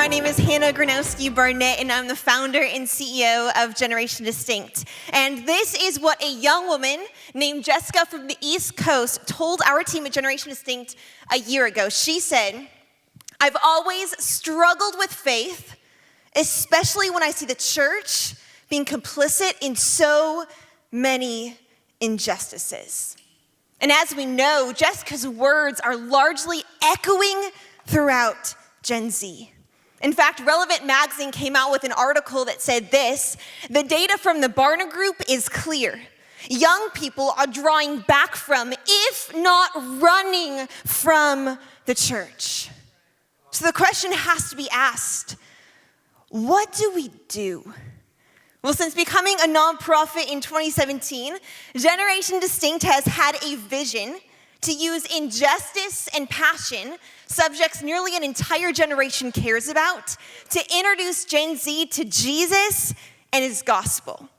My name is Gronowski Barnett, and I'm the founder and CEO of Generation Distinct. And this is what a young woman named Jessica from the East Coast told our team at Generation Distinct a year ago. She said, "I've always struggled with faith, especially when I see the church being complicit in so many injustices." And as we know, Jessica's words are largely echoing throughout Gen Z. In fact, Relevant Magazine came out with an article that said this: "The data from the Barnett group is clear. Young people are drawing back from, if not running from, the church." So the question has to be asked, what do we do? Well, since becoming a nonprofit in 2017, Generation Distinct has had a vision to use injustice and passion, subjects nearly an entire generation cares about, to introduce Gen Z to Jesus and his gospel.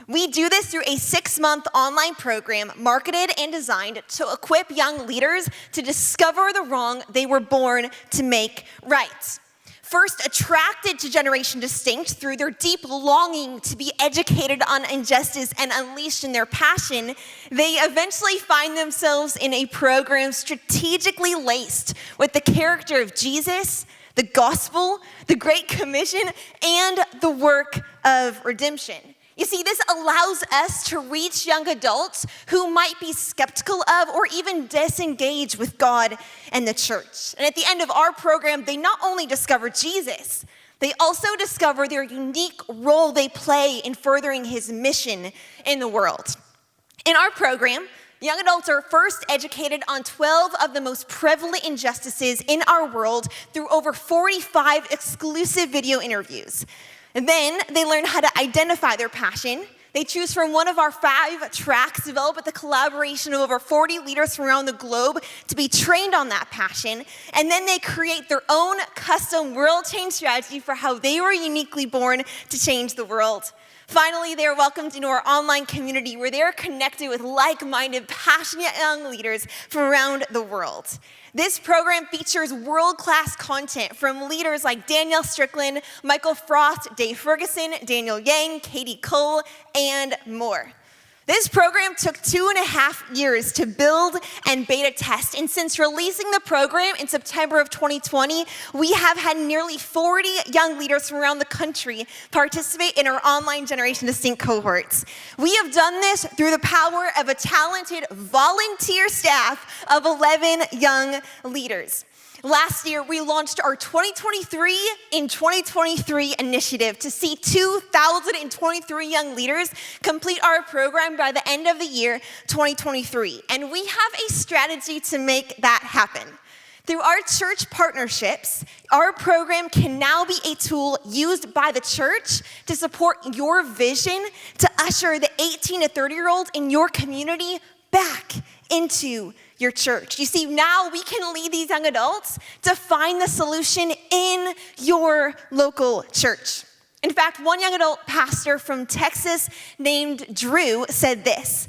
We do this through a 6-month online program marketed and designed to equip young leaders to discover the wrong they were born to make right. First attracted to Generation Distinct through their deep longing to be educated on injustice and unleashed in their passion, they eventually find themselves in a program strategically laced with the character of Jesus, the gospel, the Great Commission, and the work of redemption. You see, this allows us to reach young adults who might be skeptical of or even disengaged with God and the church. And at the end of our program, they not only discover Jesus, they also discover their unique role they play in furthering his mission in the world. In our program, young adults are first educated on 12 of the most prevalent injustices in our world through over 45 exclusive video interviews. And then they learn how to identify their passion. They choose from one of our 5 tracks developed with the collaboration of over 40 leaders from around the globe to be trained on that passion. And then they create their own custom world change strategy for how they were uniquely born to change the world. Finally, they are welcomed into our online community where they are connected with like-minded, passionate young leaders from around the world. This program features world-class content from leaders like Danielle Strickland, Michael Frost, Dave Ferguson, Daniel Yang, Katie Cole, and more. This program took 2.5 years to build and beta test, and since releasing the program in September of 2020, we have had nearly 40 young leaders from around the country participate in our online Generation Distinct cohorts. We have done this through the power of a talented volunteer staff of 11 young leaders. Last year, we launched our 2023 in 2023 initiative to see 2,023 young leaders complete our program by the end of the year 2023. And we have a strategy to make that happen. Through our church partnerships, our program can now be a tool used by the church to support your vision to usher the 18 to 30-year-olds in your community back into your church. You see, now we can lead these young adults to find the solution in your local church. In fact, one young adult pastor from Texas named Drew said this: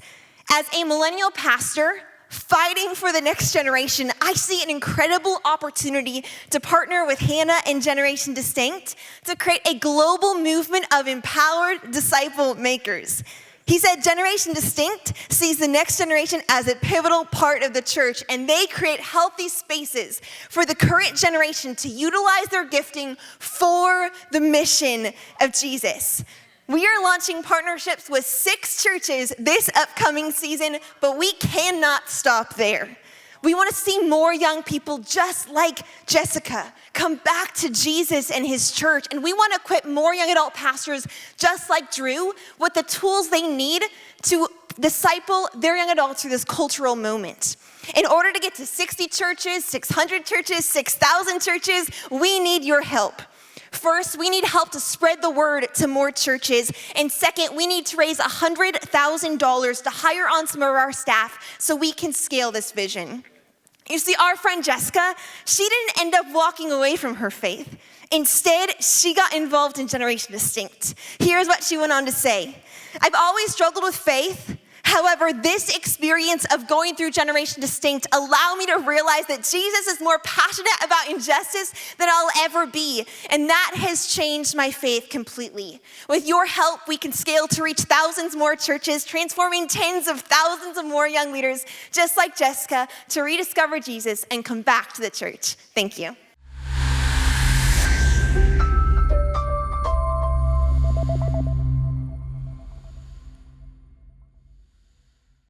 "As a millennial pastor fighting for the next generation, I see an incredible opportunity to partner with Hannah and Generation Distinct to create a global movement of empowered disciple makers." He said Generation Distinct sees the next generation as a pivotal part of the church, and they create healthy spaces for the current generation to utilize their gifting for the mission of Jesus. We are launching partnerships with 6 churches this upcoming season, but we cannot stop there. We want to see more young people just like Jessica come back to Jesus and his church. And we want to equip more young adult pastors just like Drew with the tools they need to disciple their young adults through this cultural moment. In order to get to 60 churches, 600 churches, 6,000 churches, we need your help. First, we need help to spread the word to more churches. And second, we need to raise $100,000 to hire on some of our staff so we can scale this vision. You see, our friend Jessica, she didn't end up walking away from her faith. Instead, she got involved in Generation Distinct. Here's what she went on to say: "I've always struggled with faith. However, this experience of going through Generation Distinct allowed me to realize that Jesus is more passionate about injustice than I'll ever be. And that has changed my faith completely. With your help, we can scale to reach thousands more churches, transforming tens of thousands of more young leaders, just like Jessica, to rediscover Jesus and come back to the church. Thank you.